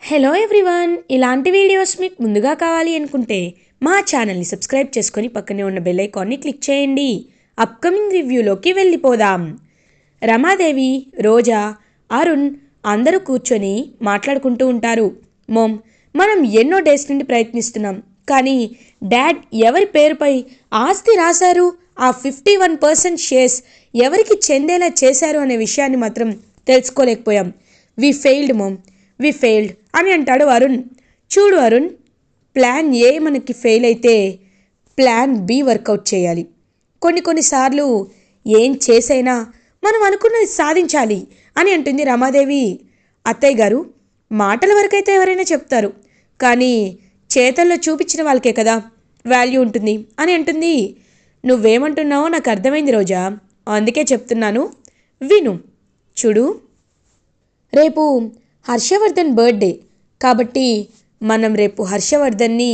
Hello everyone, ఇలాంటి videos మీకు ముందుగా కావాలి అనుకుంటే మా ఛానల్ని సబ్స్క్రైబ్ చేసుకొని పక్కనే ఉన్న బెల్ ఐకాన్ని క్లిక్ చేయండి. అప్కమింగ్ రివ్యూలోకి వెళ్ళిపోదాం. రమాదేవి, రోజా, అరుణ్ అందరూ కూర్చొని మాట్లాడుకుంటూ ఉంటారు. మోమ్, మనం ఎన్నో డేస్ నుండి ప్రయత్నిస్తున్నాం, కానీ డాడ్ ఎవరి పేరుపై ఆస్తి రాశారు, ఆ 51% షేర్స్ ఎవరికి చెందేలా చేశారు అనే విషయాన్ని మాత్రం తెలుసుకోలేకపోయాం. వి ఫెయిల్డ్ మోమ్, వి ఫెయిల్డ్ అని అంటాడు అరుణ్. చూడు అరుణ్, ప్లాన్ ఏ మనకి ఫెయిల్ అయితే ప్లాన్ బి వర్కౌట్ చేయాలి. కొన్నిసార్లు ఏం చేసైనా మనం అనుకున్నది సాధించాలి అని అంటుంది రమాదేవి. అత్తయ్య గారు, మాటల వరకైతే ఎవరైనా చెప్తారు, కానీ చేతల్లో చూపించిన వాళ్ళకే కదా వాల్యూ ఉంటుంది అని అంటుంది. నువ్వేమంటున్నావో నాకు అర్థమైంది రోజా, అందుకే చెప్తున్నాను, విను. చూడు, రేపు హర్షవర్ధన్ బర్త్డే కాబట్టి మనం రేపు హర్షవర్ధన్ని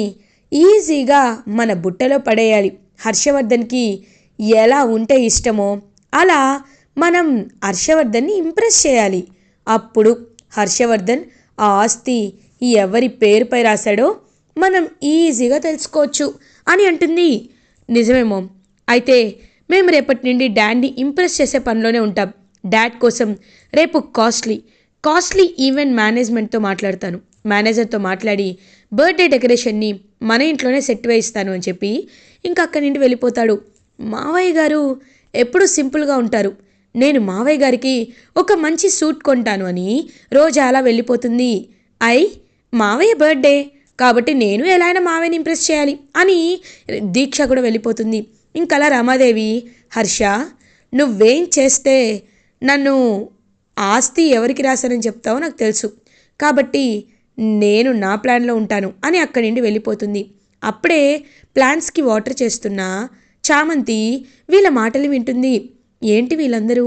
ఈజీగా మన బుట్టలో పడేయాలి. హర్షవర్ధన్కి ఎలా ఉంటే ఇష్టమో అలా మనం హర్షవర్ధన్ని ఇంప్రెస్ చేయాలి. అప్పుడు హర్షవర్ధన్ ఆ ఆస్తి ఎవరి పేరుపై రాశాడో మనం ఈజీగా తెలుసుకోవచ్చు అని అంటుంది. నిజమేమో, అయితే మేము రేపటి నుండి డాడ్ని ఇంప్రెస్ చేసే పనిలోనే ఉంటాం. డాడ్ కోసం రేపు కాస్ట్లీ ఈవెంట్ మేనేజర్తో మాట్లాడి బర్త్డే డెకరేషన్ని మన ఇంట్లోనే సెట్ వేయిస్తాను అని చెప్పి ఇంకా అక్కడి నుండి వెళ్ళిపోతాడు. మావయ్య గారు ఎప్పుడూ సింపుల్గా ఉంటారు, నేను మావయ్య గారికి ఒక మంచి సూట్ కొంటాను అని రోజా అలా వెళ్ళిపోతుంది. మావయ్య బర్త్డే కాబట్టి నేను ఎలా అయినా మావయ్యని ఇంప్రెస్ చేయాలి అని దీక్ష కూడా వెళ్ళిపోతుంది. ఇంకలా రమాదేవి, హర్ష, నువ్వేం చేస్తే నన్ను ఆస్తి ఎవరికి రాశానని చెప్తావో నాకు తెలుసు, కాబట్టి నేను నా ప్లాన్లో ఉంటాను అని అక్కడి నుండి వెళ్ళిపోతుంది. అప్పుడే ప్లాన్స్కి వాటర్ చేస్తున్న చామంతి వీళ్ళ మాటలు వింటుంది. ఏంటి వీళ్ళందరూ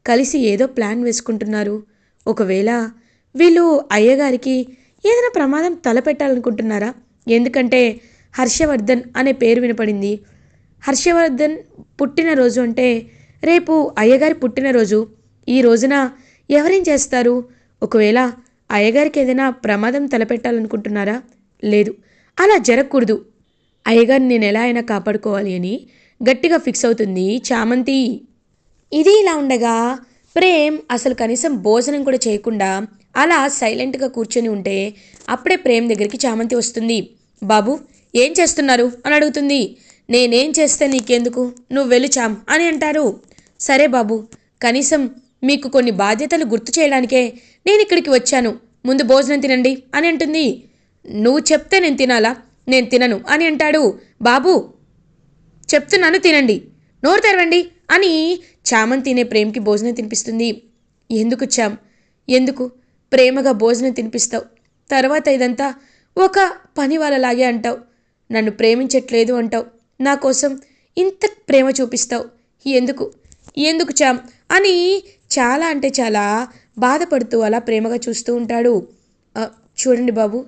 కలిసి ఏదో ప్లాన్ వేసుకుంటున్నారు? ఒకవేళ వీళ్ళు అయ్యగారికి ఏదైనా ప్రమాదం తలపెట్టాలనుకుంటున్నారా? ఎందుకంటే హర్షవర్ధన్ అనే పేరు వినపడింది. హర్షవర్ధన్ పుట్టినరోజు అంటే రేపు అయ్యగారి పుట్టినరోజు. ఈ రోజున ఎవరేం చేస్తారు? ఒకవేళ అయ్యగారికి ఏదైనా ప్రమాదం తలపెట్టాలనుకుంటున్నారా? లేదు, అలా జరగకూడదు. అయ్యగారిని నేను ఎలా అయినా కాపాడుకోవాలి అని గట్టిగా ఫిక్స్ అవుతుంది చామంతి. ఇది ఇలా ఉండగా ప్రేమ్ అసలు కనీసం భోజనం కూడా చేయకుండా అలా సైలెంట్గా కూర్చొని ఉంటే అప్పుడే ప్రేమ్ దగ్గరికి చామంతి వస్తుంది. బాబు, ఏం చేస్తున్నారు అని అడుగుతుంది. నేనేం చేస్తే నీకెందుకు, నువ్వు వెళ్ళు చామ్ అని అంటారు. సరే బాబు, కనీసం మీకు కొన్ని బాధ్యతలు గుర్తు చేయడానికే నేను ఇక్కడికి వచ్చాను, ముందు భోజనం తినండి అని అంటుంది. నువ్వు చెప్తే నేను తినాలా? నేను తినను అని అంటాడు. బాబు, చెప్తున్నాను తినండి, నోరు తెరవండి అని చామంతినే ప్రేమ్కి భోజనం తినిపిస్తుంది. ఎందుకు చామ్, ఎందుకు ప్రేమగా భోజనం తినిపిస్తావు, తర్వాత ఇదంతా ఒక పని వాళ్ళలాగే అంటావు, నన్ను ప్రేమించట్లేదు అంటావు, నా కోసం ఇంత ప్రేమ చూపిస్తావు, ఎందుకు ఎందుకు చామ్ అని చాలా అంటే చాలా బాధపడుతూ అలా ప్రేమగా చూస్తూ ఉంటాడు. చూడండి బాబు,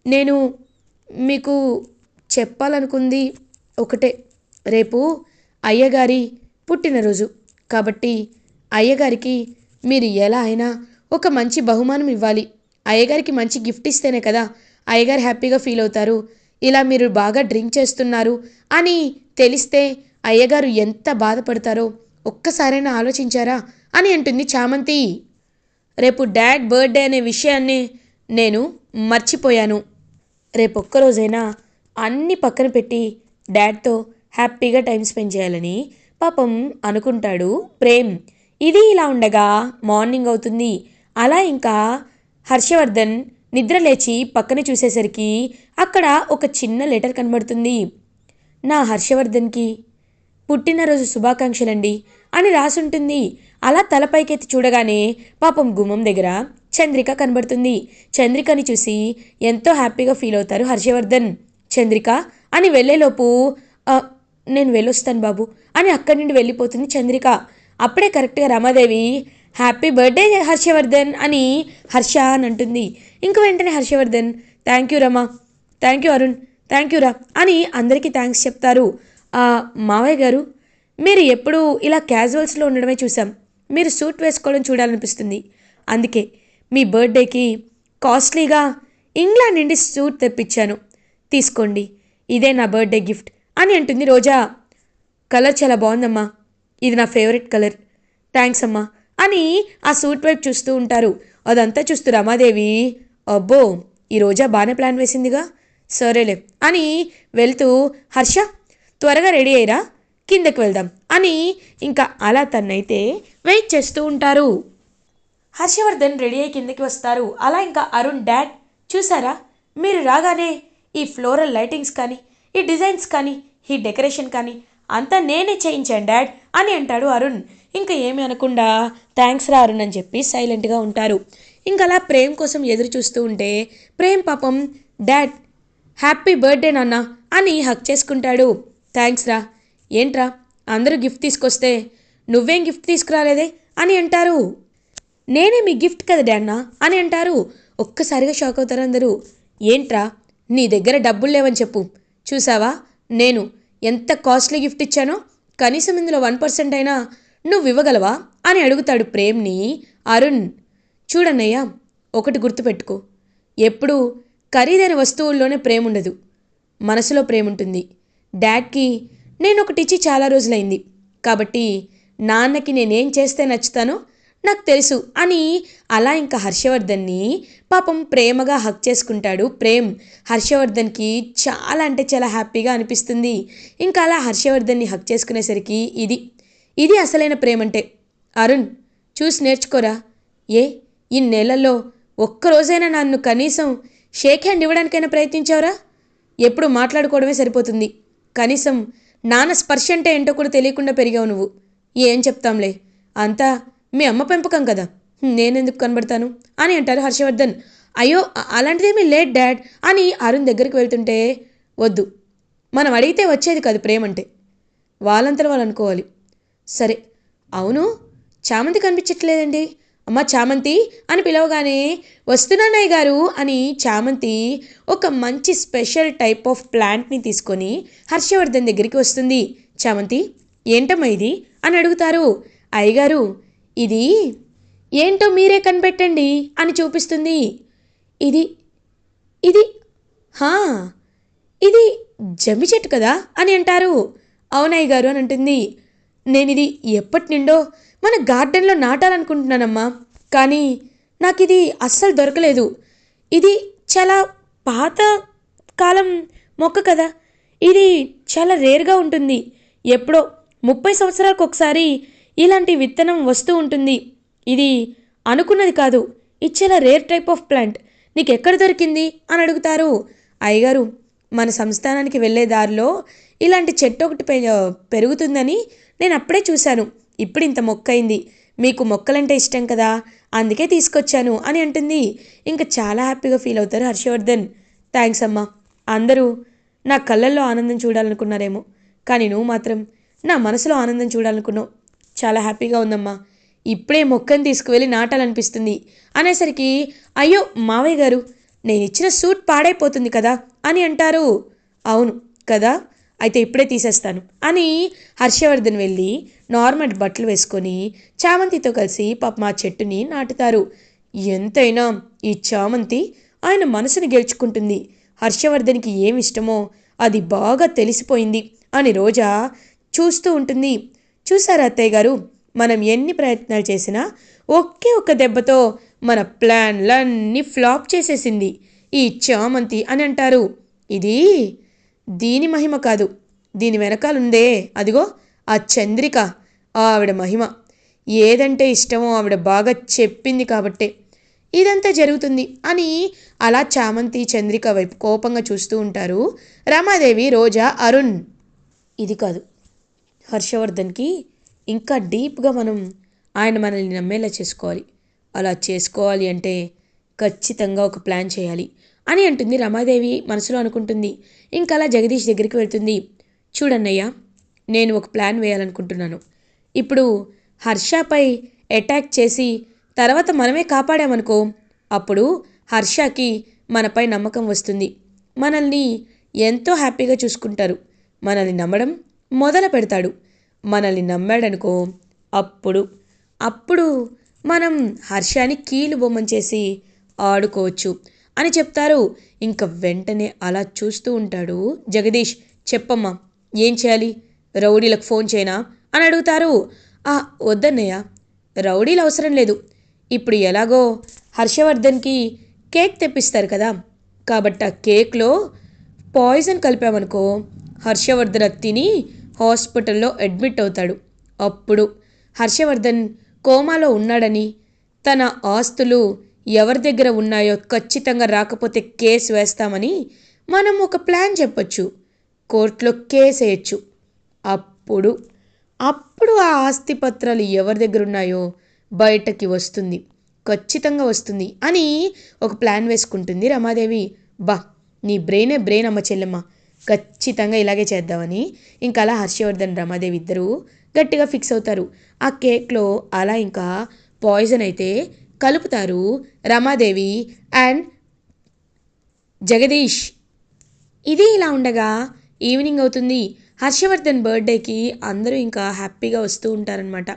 నేను మీకు చెప్పాలనుకుంది ఒకటే, రేపు అయ్యగారి పుట్టినరోజు కాబట్టి అయ్యగారికి మీరు ఎలా అయినా ఒక మంచి బహుమానం ఇవ్వాలి. అయ్యగారికి మంచి గిఫ్ట్ ఇస్తేనే కదా అయ్యగారు హ్యాపీగా ఫీల్ అవుతారు. ఇలా మీరు బాగా డ్రింక్ చేస్తున్నారు అని తెలిస్తే అయ్యగారు ఎంత బాధపడతారో ఒక్కసారైనా ఆలోచించారా అని అంటుంది చామంతి. రేపు డాడ్ బర్త్డే అనే విషయాన్ని నేను మర్చిపోయాను. రేపొక్కరోజైనా అన్నీ పక్కన పెట్టి డాడ్తో హ్యాపీగా టైం స్పెండ్ చేయాలని పాపం అనుకుంటాడు ప్రేమ్. ఇది ఇలా ఉండగా మార్నింగ్ అవుతుంది. అలా ఇంకా హర్షవర్ధన్ నిద్ర లేచి పక్కన చూసేసరికి అక్కడ ఒక చిన్న లెటర్ కనబడుతుంది. నా హర్షవర్ధన్కి పుట్టినరోజు శుభాకాంక్షలండి అని రాసుంటుంది. అలా తలపైకెత్తి చూడగానే పాపం గుమ్మం దగ్గర చంద్రిక కనబడుతుంది. చంద్రికని చూసి ఎంతో హ్యాపీగా ఫీల్ అవుతారు హర్షవర్ధన్. చంద్రిక అని వెళ్ళేలోపు నేను వెళ్ళొస్తాను బాబు అని అక్కడి నుండి వెళ్ళిపోతుంది చంద్రిక. అప్పుడే కరెక్ట్గా రమాదేవి హ్యాపీ బర్త్డే హర్షవర్ధన్ అని హర్ష అని అంటుంది. ఇంక వెంటనే Harshavardhan thank you Rama, thank you Arun, thank you రా అని అందరికీ థ్యాంక్స్ చెప్తారు. మావయ్య గారు, మీరు ఎప్పుడూ ఇలా క్యాజువల్స్లో ఉండడమే చూసాం, మీరు సూట్ వేసుకోవడం చూడాలనిపిస్తుంది, అందుకే మీ బర్త్డేకి కాస్ట్లీగా ఇంగ్లాండ్ నుండి సూట్ తెప్పించాను, తీసుకోండి, ఇదే నా బర్త్డే గిఫ్ట్ అని అంటుంది రోజా. కలర్ చాలా బాగుందమ్మా, ఇది నా ఫేవరెట్ కలర్, థ్యాంక్స్ అమ్మా అని ఆ సూట్ వైపు చూస్తూ ఉంటారు. అదంతా చూస్తూ రమాదేవి, అబ్బో ఈ రోజా బాగానే ప్లాన్ వేసిందిగా, సరేలే అని వెళ్తూ, హర్ష త్వరగా రెడీ అయ్యిరా, కిందకి వెళ్దాం అని ఇంకా అలా తన్నైతే వెయిట్ చేస్తూ ఉంటారు. హర్షవర్ధన్ రెడీ అయ్యి కిందకి వస్తారు. అలా ఇంకా అరుణ్, డాడ్ చూసారా, మీరు రాగానే ఈ ఫ్లోరల్ లైటింగ్స్ కానీ, ఈ డిజైన్స్ కానీ, ఈ డెకరేషన్ కానీ అంతా నేనే చేయించాను డాడ్ అని అంటాడు అరుణ్. ఇంకా ఏమి అనకుండా థ్యాంక్స్ రా అరుణ్ అని చెప్పి సైలెంట్గా ఉంటారు. ఇంకా అలా ప్రేమ్ కోసం ఎదురు చూస్తూ ఉంటే ప్రేమ్ పాపం, డాడ్ హ్యాపీ బర్త్డే నాన్న అని హక్ చేసుకుంటాడు. థ్యాంక్స్ రా, ఏంట్రా అందరూ గిఫ్ట్ తీసుకొస్తే నువ్వేం గిఫ్ట్ తీసుకురాలేదే అని అంటారు. నేనే మీ గిఫ్ట్ కదా డాన్నా అని అంటారు. ఒక్కసారిగా షాక్ అవుతారు అందరూ. ఏంట్రా నీ దగ్గర డబ్బులు లేవని చెప్పు, చూసావా నేను ఎంత కాస్ట్లీ గిఫ్ట్ ఇచ్చానో, కనీసం ఇందులో 1% అయినా నువ్వు ఇవ్వగలవా అని అడుగుతాడు ప్రేమ్ని అరుణ్. చూడన్నయ్యా, ఒకటి గుర్తుపెట్టుకో, ఎప్పుడూ ఖరీదైన వస్తువుల్లోనే ప్రేమ ఉండదు, మనసులో ప్రేమ ఉంటుంది. డాడ్కి నేను ఒకటి ఇచ్చి చాలా రోజులైంది, కాబట్టి నాన్నకి నేనేం చేస్తే నచ్చుతానో నాకు తెలుసు అని అలా ఇంకా హర్షవర్ధన్ని పాపం ప్రేమగా హక్ చేసుకుంటాడు ప్రేమ్. హర్షవర్ధన్కి చాలా అంటే చాలా హ్యాపీగా అనిపిస్తుంది. ఇంకా అలా హర్షవర్ధన్ని హక్ చేసుకునేసరికి ఇది అసలైన ప్రేమ అంటే. అరుణ్ చూసి నేర్చుకోరా, ఈ నెలల్లో ఒక్కరోజైనా నన్ను కనీసం షేక్ హ్యాండ్ ఇవ్వడానికైనా ప్రయత్నించావురా? ఎప్పుడు మాట్లాడుకోవడమే సరిపోతుంది, కనీసం నాన్న స్పర్శ అంటే ఏంటో కూడా తెలియకుండా పెరిగావు నువ్వు. ఏం చెప్తాంలే, అంతా మీ అమ్మ పెంపకం కదా, నేనెందుకు కనబడతాను అని అంటారు హర్షవర్ధన్. అయ్యో అలాంటిదేమీ లేట్ డాడ్ అని అరుణ్ దగ్గరికి వెళ్తుంటే, వద్దు, మనం అడిగితే వచ్చేది కాదు ప్రేమంటే, వాళ్ళంతలో వాళ్ళు అనుకోవాలి. సరే అవును, చామంతి కనిపించట్లేదండి, అమ్మ చామంతి అని పిలవగానే వస్తున్నానయ్య గారు అని చామంతి ఒక మంచి స్పెషల్ టైప్ ఆఫ్ ప్లాంట్ని తీసుకొని హర్షవర్ధన్ దగ్గరికి వస్తుంది. చామంతి ఏంటమ్మా ఇది అని అడుగుతారు. అయ్యగారు ఇది ఏంటో మీరే కనిపెట్టండి అని చూపిస్తుంది. ఇది ఇది హా ఇది జమ్మి చెట్టు కదా అని అంటారు. అవునయ్య గారు అని అంటుంది. నేను ఇది ఎప్పటి నుండో మన గార్డెన్లో నాటాలనుకుంటున్నానమ్మా, కానీ నాకు ఇది అస్సలు దొరకలేదు. ఇది చాలా పాత కాలం మొక్క కదా, ఇది చాలా రేర్గా ఉంటుంది, ఎప్పుడో 30 సంవత్సరాలకు ఒకసారి ఇలాంటి విత్తనం వస్తూ ఉంటుంది. ఇది అనుకున్నది కాదు, ఇది చాలా రేర్ టైప్ ఆఫ్ ప్లాంట్, నీకు ఎక్కడ దొరికింది అని అడుగుతారు. అయ్యగారు మన సంస్థానానికి వెళ్ళే దారిలో ఇలాంటి చెట్టు ఒకటి పెరుగుతుందని నేను అప్పుడే చూశాను, ఇప్పుడు ఇంత మొక్క అయింది, మీకు మొక్కలంటే ఇష్టం కదా అందుకే తీసుకొచ్చాను అని అంటుంది. ఇంకా చాలా హ్యాపీగా ఫీల్ అవుతారు హర్షవర్ధన్. థ్యాంక్స్ అమ్మా, అందరూ నా కళ్ళల్లో ఆనందం చూడాలనుకున్నారేమో, కానీ నువ్వు మాత్రం నా మనసులో ఆనందం చూడాలనుకున్నావు, చాలా హ్యాపీగా ఉందమ్మా, ఇప్పుడే మొక్కను తీసుకువెళ్ళి నాటాలనిపిస్తుంది అనేసరికి, అయ్యో మావయ్య గారు నేను ఇచ్చిన సూట్ పాడైపోతుంది కదా అని అంటారు. అవును కదా, అయితే ఇప్పుడే తీసేస్తాను అని హర్షవర్ధన్ వెళ్ళి నార్మల్ బట్టలు వేసుకొని చామంతితో కలిసి పాపం ఆ చెట్టుని నాటుతారు. ఎంతైనా ఈ చామంతి ఆయన మనసుని గెలుచుకుంటుంది, హర్షవర్ధన్కి ఏమి ఇష్టమో అది బాగా తెలిసిపోయింది అని రోజా చూస్తూ ఉంటుంది. చూసారా అత్తయ్య గారు, మనం ఎన్ని ప్రయత్నాలు చేసినా ఒకే ఒక్క దెబ్బతో మన ప్లాన్లన్నీ ఫ్లాప్ చేసేసింది ఈ చామంతి అని అంటారు. ఇది దీని మహిమ కాదు, దీని వెనకాలుందే అదిగో ఆ చంద్రిక, ఆవిడ మహిమ, ఏదంటే ఇష్టమో ఆవిడ బాగా చెప్పింది కాబట్టే ఇదంతా జరుగుతుంది అని అలా చామంతి చంద్రిక వైపు కోపంగా చూస్తూ ఉంటారు రమాదేవి, రోజా, అరుణ్. ఇది కాదు, హర్షవర్ధన్కి ఇంకా డీప్గా ఆయన మనల్ని నమ్మేలా చేసుకోవాలి, అలా చేసుకోవాలి అంటే ఖచ్చితంగా ఒక ప్లాన్ చేయాలి అని అంటుంది రమాదేవి మనసులో అనుకుంటుంది. ఇంకా అలా జగదీష్ దగ్గరికి వెళ్తుంది. చూడన్నయ్య, నేను ఒక ప్లాన్ వేయాలనుకుంటున్నాను, ఇప్పుడు హర్షపై అటాక్ చేసి తర్వాత మనమే కాపాడామనుకో, అప్పుడు హర్షకి మనపై నమ్మకం వస్తుంది, మనల్ని ఎంతో హ్యాపీగా చూసుకుంటారు, మనల్ని నమ్మడం మొదలు పెడతాడు, మనల్ని నమ్మాడనుకో అప్పుడు మనం హర్షాని కీలు బొమ్మను చేసి ఆడుకోవచ్చు అని చెప్తారు. ఇంకా వెంటనే అలా చూస్తూ ఉంటాడు జగదీష్. చెప్పమ్మా, ఏం చేయాలి? రౌడీలకు ఫోన్ చేయనా అని అడుగుతారు. ఆ వద్దన్నయ్య, రౌడీలు అవసరం లేదు. ఇప్పుడు ఎలాగో హర్షవర్ధన్కి కేక్ తెప్పిస్తారు కదా, కాబట్టి ఆ కేక్లో పాయిజన్ కలిపామనుకో, హర్షవర్ధన్ అది తిని హాస్పిటల్లో అడ్మిట్ అవుతాడు. అప్పుడు హర్షవర్ధన్ కోమాలో ఉన్నాడని, తన ఆస్తులు ఎవరి దగ్గర ఉన్నాయో ఖచ్చితంగా రాకపోతే కేసు వేస్తామని మనం ఒక ప్లాన్ చెప్పొచ్చు. కోర్టులో కేసు వేయచ్చు. అప్పుడు అప్పుడు ఆ ఆస్తి పత్రాలు ఎవరి దగ్గర ఉన్నాయో బయటకి వస్తుంది, ఖచ్చితంగా వస్తుంది అని ఒక ప్లాన్ వేసుకుంటుంది రమాదేవి. బా, నీ బ్రెయిన్ అమ్మ చెల్లెమ్మ, ఖచ్చితంగా ఇలాగే చేద్దామని ఇంకా అలా హర్షవర్ధన్ రమాదేవి ఇద్దరూ గట్టిగా ఫిక్స్ అవుతారు. ఆ కేక్లో అలా ఇంకా పాయిజన్ అయితే కలుపుతారు రమాదేవి అండ్ జగదీష్. ఇది ఇలా ఉండగా ఈవినింగ్ అవుతుంది. హర్షవర్ధన్ బర్త్డేకి అందరూ ఇంకా హ్యాపీగా వస్తూ ఉంటారనమాట.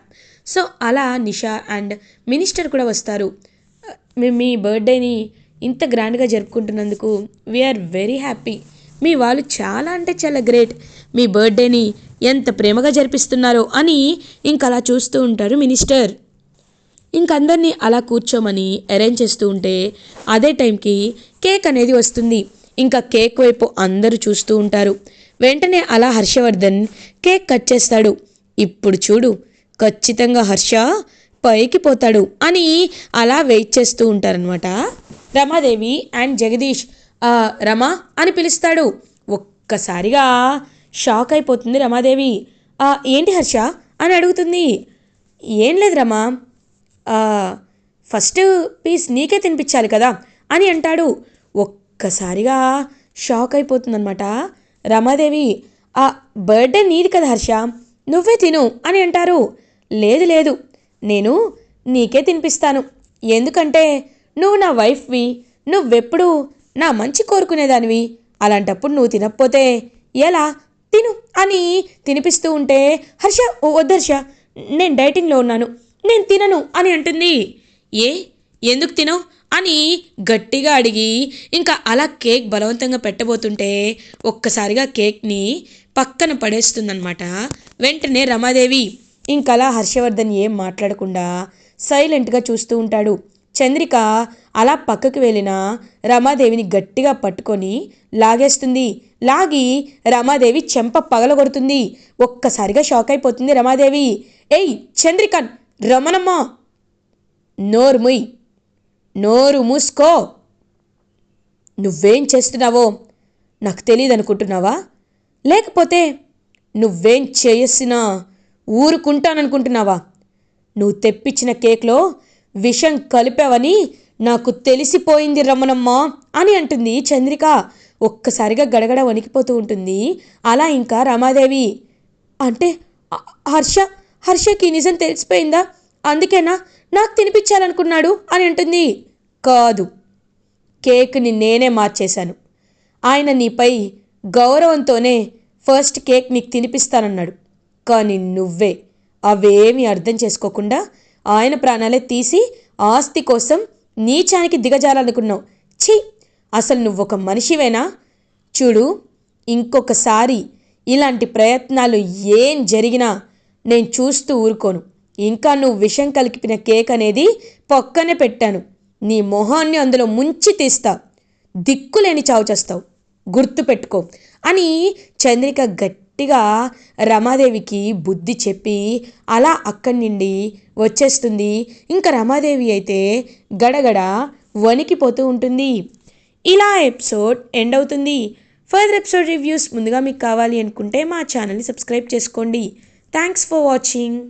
సో అలా నిషా అండ్ మినిస్టర్ కూడా వస్తారు. మేము మీ బర్త్డేని ఇంత గ్రాండ్గా జరుపుకుంటున్నందుకు వీఆర్ వెరీ హ్యాపీ. మీ వాళ్ళు చాలా అంటే చాలా గ్రేట్. మీ బర్త్డేని ఎంత ప్రేమగా జరిపిస్తున్నారో అని ఇంక అలా చూస్తూ ఉంటారు మినిస్టర్. ఇంకందరినీ అలా కూర్చోమని అరేంజ్ చేస్తూ ఉంటే అదే టైంకి కేక్ అనేది వస్తుంది. ఇంకా కేక్ వైపు అందరూ చూస్తూ ఉంటారు. వెంటనే అలా హర్షవర్ధన్ కేక్ కట్ చేస్తాడు. ఇప్పుడు చూడు, ఖచ్చితంగా హర్ష పైకి పోతాడు అని అలా వెయిట్ చేస్తూ ఉంటారనమాట రమాదేవి అండ్ జగదీష్. రమా అని పిలుస్తాడు. ఒక్కసారిగా షాక్ అయిపోతుంది రమాదేవి. ఏంటి హర్ష అని అడుగుతుంది. ఏం లేదు రమా, ఫస్ట్ పీస్ నీకే తినిపించాలి కదా అని అంటాడు. ఒక్కసారిగా షాక్ అయిపోతుందన్నమాట రమాదేవి. ఆ బర్త్డే నీది కదా హర్ష, నువ్వే తిను అని అంటారు. లేదు లేదు, నేను నీకే తినిపిస్తాను. ఎందుకంటే నువ్వు నా వైఫ్వి, నువ్వెప్పుడు నా మంచి కోరుకునేదానివి. అలాంటప్పుడు నువ్వు తినకపోతే ఎలా? తిను అని తినిపిస్తూ ఉంటే హర్ష వద్దు హర్ష, నేను డైటింగ్లో ఉన్నాను, నేను తినను అని అంటుంది. ఎందుకు తినవు అని గట్టిగా అడిగి ఇంకా అలా కేక్ బలవంతంగా పెట్టబోతుంటే ఒక్కసారిగా కేక్ని పక్కన పడేస్తుందన్నమాట వెంటనే రమాదేవి. ఇంకలా హర్షవర్ధన్ ఏం మాట్లాడకుండా సైలెంట్గా చూస్తూ ఉంటాడు. చంద్రిక అలా పక్కకు వెళ్ళిన రమాదేవిని గట్టిగా పట్టుకొని లాగేస్తుంది. లాగి రమాదేవి చెంప పగలగొడుతుంది. ఒక్కసారిగా షాక్ అయిపోతుంది రమాదేవి. ఏయ్ చంద్రిక, రమణమ్మ, నోరు మూసుకో. నువ్వేం చేస్తున్నావో నాకు తెలియదు అనుకుంటున్నావా? లేకపోతే నువ్వేం చేసినా ఊరుకుంటాననుకుంటున్నావా? నువ్వు తెప్పించిన కేక్లో విషం కలిపావని నాకు తెలిసిపోయింది రమణమ్మ అని అంటుంది చంద్రిక. ఒక్కసారిగా గడగడ వణికిపోతూ ఉంటుంది. అలా ఇంకా రమాదేవి అంటే హర్షకి నిజం తెలిసిపోయిందా, అందుకేనా నాకు తినిపించాలనుకున్నాడు అని అంటుంది. కాదు, కేక్ని నేనే మార్చేశాను. ఆయన నీపై గౌరవంతోనే ఫస్ట్ కేక్ నీకు తినిపిస్తానన్నాడు. కానీ నువ్వే అవేమీ అర్థం చేసుకోకుండా ఆయన ప్రాణాలే తీసి ఆస్తి కోసం నీచానికి దిగజాలనుకున్నావు. ఛీ, అసలు నువ్వొక మనిషివేనా? చూడు, ఇంకొకసారి ఇలాంటి ప్రయత్నాలు ఏం జరిగినా నేను చూస్తూ ఊరుకోను. ఇంకా నువ్వు విషం కలిపిన కేక్ అనేది పక్కనే పెట్టాను. నీ మొహాన్ని అందులో ముంచి తీస్తా. దిక్కులేని చావు చేస్తావు, గుర్తుపెట్టుకో అని చంద్రిక గట్టిగా రమాదేవికి బుద్ధి చెప్పి అలా అక్కడి నుండి వచ్చేస్తుంది. ఇంకా రమాదేవి అయితే గడగడ వణికిపోతూ ఉంటుంది. ఇలా ఎపిసోడ్ ఎండ్ అవుతుంది. ఫర్దర్ ఎపిసోడ్ రివ్యూస్ ముందుగా మీకు కావాలి అనుకుంటే మా ఛానల్ని సబ్స్క్రైబ్ చేసుకోండి. Thanks for watching.